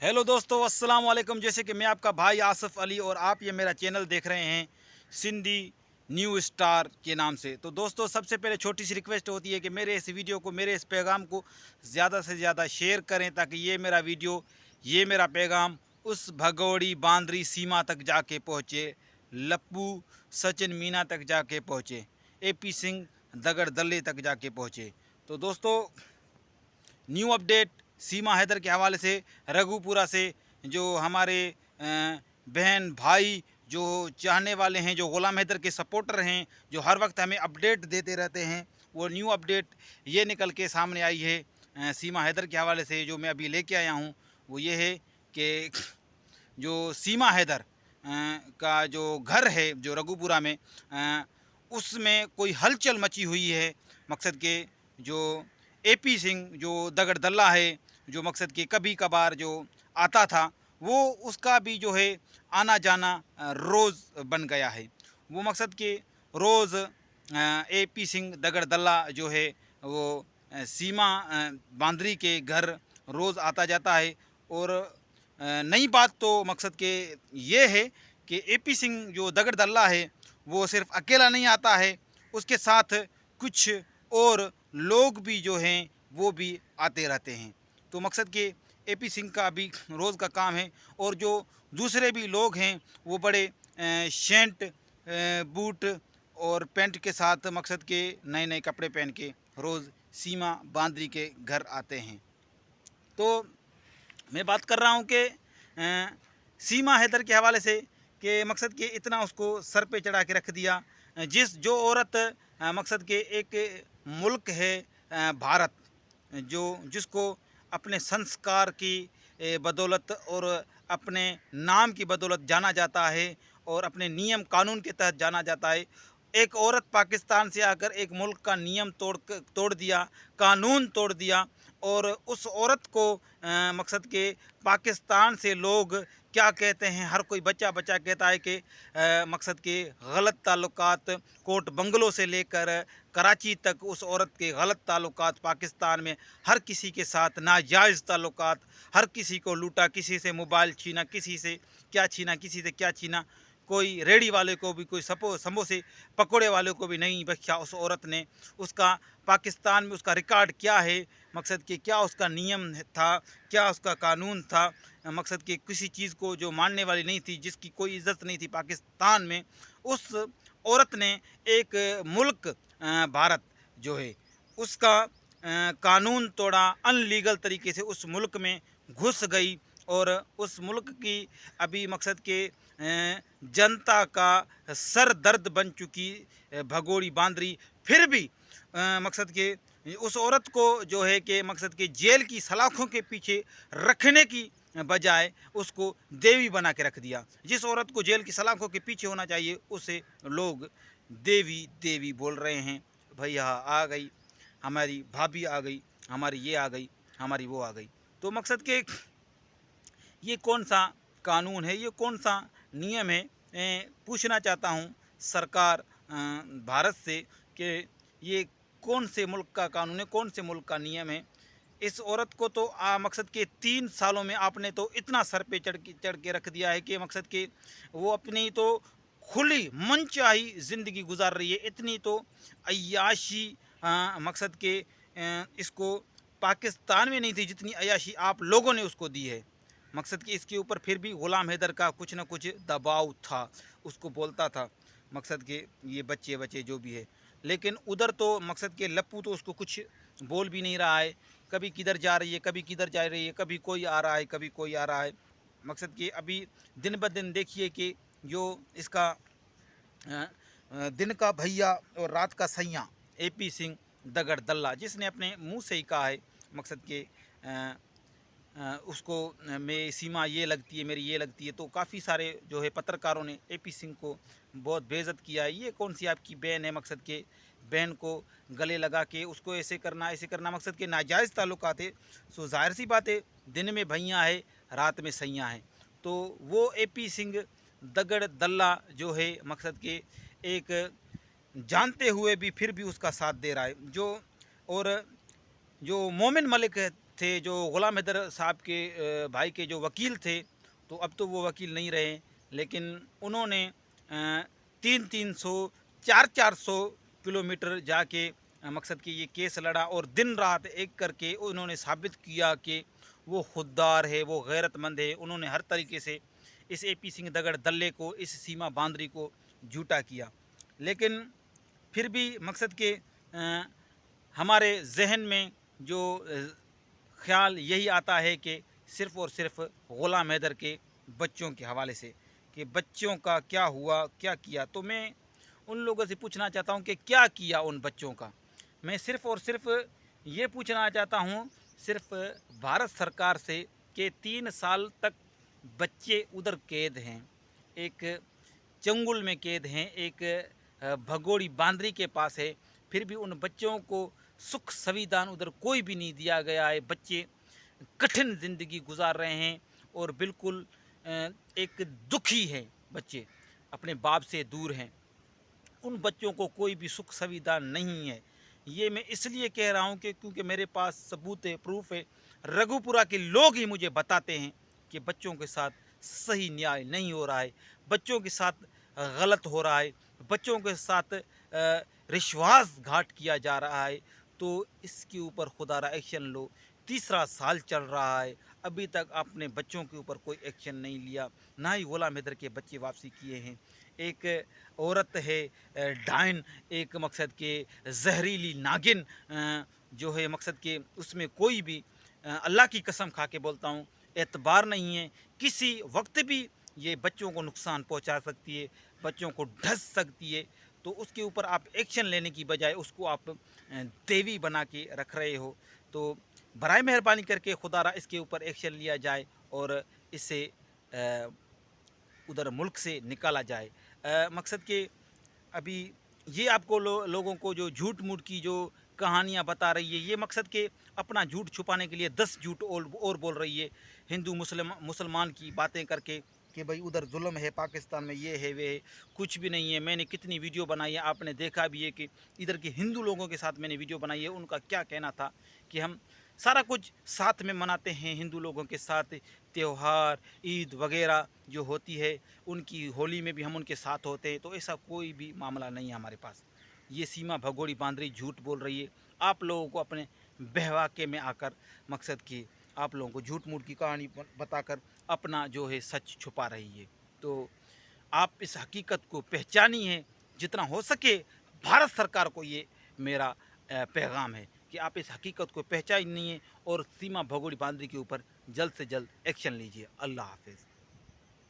Hello दोस्तों, अस्सलाम वालेकुम। जैसे कि मैं आपका भाई आसिफ अली और आप ये मेरा चैनल देख रहे हैं सिंधी न्यू स्टार के नाम से। तो दोस्तों, सबसे पहले छोटी सी रिक्वेस्ट होती है कि मेरे इस वीडियो को, मेरे इस पैगाम को ज़्यादा से ज़्यादा शेयर करें, ताकि ये मेरा वीडियो, ये मेरा पैगाम उस भगोड़ी बांदरी सीमा तक जाके पहुँचे, लप्पू सचिन मीना तक जाके पहुँचे, AP सिंह दगड़ दल्ले तक जाके पहुँचे। तो दोस्तों, न्यू अपडेट सीमा हैदर के हवाले से रघुपुरा से, जो हमारे बहन भाई जो चाहने वाले हैं, जो ग़ुलाम हैदर के सपोर्टर हैं, जो हर वक्त हमें अपडेट देते रहते हैं, वो न्यू अपडेट ये निकल के सामने आई है सीमा हैदर के हवाले से। जो मैं अभी लेके आया हूँ वो ये है कि जो सीमा हैदर का जो घर है जो रघुपुरा में, उसमें कोई हलचल मची हुई है। मकसद के जो AP सिंह जो दगड़ दल्ला है, जो मकसद के कभी कभार जो आता था, वो उसका भी जो है आना जाना रोज़ बन गया है। वो मकसद के रोज़ AP सिंह दगड़ दल्ला जो है वो सीमा बांदरी के घर रोज़ आता जाता है। और नई बात तो मकसद के ये है कि AP सिंह जो दगड़ दल्ला है वो सिर्फ अकेला नहीं आता है, उसके साथ कुछ और लोग भी जो हैं वो भी आते रहते हैं। तो मकसद के AP सिंह का भी रोज़ का काम है। और जो दूसरे भी लोग हैं वो बड़े शर्ट बूट और पैंट के साथ मकसद के नए नए कपड़े पहन के रोज़ सीमा बांदरी के घर आते हैं। तो मैं बात कर रहा हूँ कि सीमा हैदर के हवाले से, कि मकसद के इतना उसको सर पे चढ़ा के रख दिया। जो औरत मकसद के एक मुल्क है भारत, जो जिसको अपने संस्कार की बदौलत और अपने नाम की बदौलत जाना जाता है और अपने नियम कानून के तहत जाना जाता है। एक औरत पाकिस्तान से आकर एक मुल्क का नियम तोड़ दिया, कानून तोड़ दिया। और उस औरत को मकसद के पाकिस्तान से लोग क्या कहते हैं, हर कोई बच्चा बच्चा कहता है कि मकसद के गलत ताल्लुकात, कोट बंगलों से लेकर कराची तक उस औरत के गलत ताल्लुकात, पाकिस्तान में हर किसी के साथ नाजायज़ ताल्लुकात, हर किसी को लूटा, किसी से मोबाइल छीना, किसी से क्या छीना, किसी से क्या छीना, कोई रेडी वाले को भी, कोई समोसे पकोड़े वाले को भी नहीं बख्शा उस औरत ने। उसका पाकिस्तान में उसका रिकॉर्ड क्या है, मकसद के क्या उसका नियम था, क्या उसका कानून था, मकसद के किसी चीज़ को जो मानने वाली नहीं थी, जिसकी कोई इज़्ज़त नहीं थी पाकिस्तान में, उस औरत ने एक मुल्क भारत जो है उसका कानून तोड़ा, अनलीगल तरीके से उस मुल्क में घुस गई। और उस मुल्क की अभी मकसद के जनता का सर दर्द बन चुकी भगोड़ी बांदरी, फिर भी मकसद के उस औरत को जो है कि मकसद के जेल की सलाखों के पीछे रखने की बजाय उसको देवी बना के रख दिया। जिस औरत को जेल की सलाखों के पीछे होना चाहिए उसे लोग देवी देवी बोल रहे हैं। भैया आ गई, हमारी भाभी आ गई, हमारी ये आ गई, हमारी वो आ गई। तो मकसद के ये कौन सा कानून है, ये कौन सा नियम है? पूछना चाहता हूँ सरकार भारत से कि ये कौन से मुल्क का कानून है, कौन से मुल्क का नियम है? इस औरत को तो मकसद के 3 सालों में आपने तो इतना सर पे चढ़ के रख दिया है कि मकसद के वो अपनी तो खुली मनचाही ज़िंदगी गुजार रही है। इतनी तो अय्याशी मकसद के इसको पाकिस्तान में नहीं थी जितनी अय्याशी आप लोगों ने उसको दी है। मकसद कि इसके ऊपर फिर भी ग़ुलाम हैदर का कुछ ना कुछ दबाव था, उसको बोलता था मकसद के ये बच्चे बच्चे जो भी है। लेकिन उधर तो मकसद के लप्पू तो उसको कुछ बोल भी नहीं रहा है। कभी किधर जा रही है, कभी किधर जा रही है, कभी कोई आ रहा है, कभी कोई आ रहा है। मकसद कि अभी दिन ब दिन देखिए कि जो इसका दिन का भैया और रात का सैयाँ AP सिंह दगड़ दल्ला, जिसने अपने मुंह से ही कहा है मकसद के उसको मैं सीमा ये लगती है, मेरी ये लगती है। तो काफ़ी सारे जो है पत्रकारों ने AP सिंह को बहुत बेइज्जत किया है। ये कौन सी आपकी बहन है, मकसद के बहन को गले लगा के उसको ऐसे करना, मकसद के नाजायज़ ताल्लुकात है। सो ज़ाहिर सी बात है, दिन में भैया है, रात में सैयाँ है। तो वो AP सिंह दगड़ दल्ला जो है मकसद के एक जानते हुए भी फिर भी उसका साथ दे रहा है। जो और जो मोमिन मलिक है थे, जो ग़ुलाम हैदर साहब के भाई के जो वकील थे, तो अब तो वो वकील नहीं रहे, लेकिन उन्होंने 300-300 400-400 किलोमीटर जाके मकसद कि ये केस लड़ा और दिन रात एक करके उन्होंने साबित किया कि वो खुददार है, वो गैरतमंद है। उन्होंने हर तरीके से इस AP सिंह दगड़ दल्ले को, इस सीमा बांदरी को झूठा किया। लेकिन फिर भी मकसद के हमारे जहन में जो ख़्याल यही आता है कि सिर्फ़ और सिर्फ ग़ुलाम हैदर के बच्चों के हवाले से कि बच्चों का क्या हुआ, क्या किया। तो मैं उन लोगों से पूछना चाहता हूँ कि क्या किया उन बच्चों का। मैं सिर्फ़ और सिर्फ ये पूछना चाहता हूँ सिर्फ भारत सरकार से कि 3 साल तक बच्चे उधर कैद हैं, एक चंगुल में कैद हैं, एक भगोड़ी बांदरी के पास है, फिर भी उन बच्चों को सुख संविधान उधर कोई भी नहीं दिया गया है। बच्चे कठिन ज़िंदगी गुजार रहे हैं और बिल्कुल एक दुखी हैं, बच्चे अपने बाप से दूर हैं। उन बच्चों को कोई भी सुख संविधान नहीं है। ये मैं इसलिए कह रहा हूँ कि क्योंकि मेरे पास सबूत है, प्रूफ है। रघुपुरा के लोग ही मुझे बताते हैं कि बच्चों के साथ सही न्याय नहीं हो रहा है, बच्चों के साथ गलत हो रहा है, बच्चों के साथ विश्वासघात किया जा रहा है। तो इसके ऊपर खुदारा एक्शन लो। तीसरा साल चल रहा है, अभी तक आपने बच्चों के ऊपर कोई एक्शन नहीं लिया, ना ही ग़ुलाम हैदर के बच्चे वापसी किए हैं। एक औरत है डायन, एक मकसद के जहरीली नागिन जो है मकसद के, उसमें कोई भी अल्लाह की कसम खा के बोलता हूँ एतबार नहीं है। किसी वक्त भी ये बच्चों को नुकसान पहुँचा सकती है, बच्चों को ढस सकती है। तो उसके ऊपर आप एक्शन लेने की बजाय उसको आप देवी बना के रख रहे हो। तो बराए मेहरबानी करके खुदारा इसके ऊपर एक्शन लिया जाए और इसे उधर मुल्क से निकाला जाए। मकसद के अभी ये आपको लोगों को जो झूठ मूठ की जो कहानियाँ बता रही है, ये मकसद के अपना झूठ छुपाने के लिए 10 झूठ और बोल रही है, हिंदू मुसलमान की बातें करके कि भाई उधर जुल्म है, पाकिस्तान में ये है, वे है। कुछ भी नहीं है। मैंने कितनी वीडियो बनाई है, आपने देखा भी है कि इधर के हिंदू लोगों के साथ मैंने वीडियो बनाई है। उनका क्या कहना था कि हम सारा कुछ साथ में मनाते हैं, हिंदू लोगों के साथ त्यौहार, ईद वगैरह जो होती है, उनकी होली में भी हम उनके साथ होते हैं। तो ऐसा कोई भी मामला नहीं है हमारे पास। ये सीमा भगोड़ी बांदरी झूठ बोल रही है, आप लोगों को अपने बहवाके में आकर मकसद की आप लोगों को झूठ मूठ की कहानी बताकर अपना जो है सच छुपा रही है। तो आप इस हकीकत को पहचानिए जितना हो सके। भारत सरकार को ये मेरा पैगाम है कि आप इस हकीकत को पहचानिए और सीमा भगोड़ी बांदरी के ऊपर जल्द से जल्द एक्शन लीजिए। अल्लाह हाफिज़।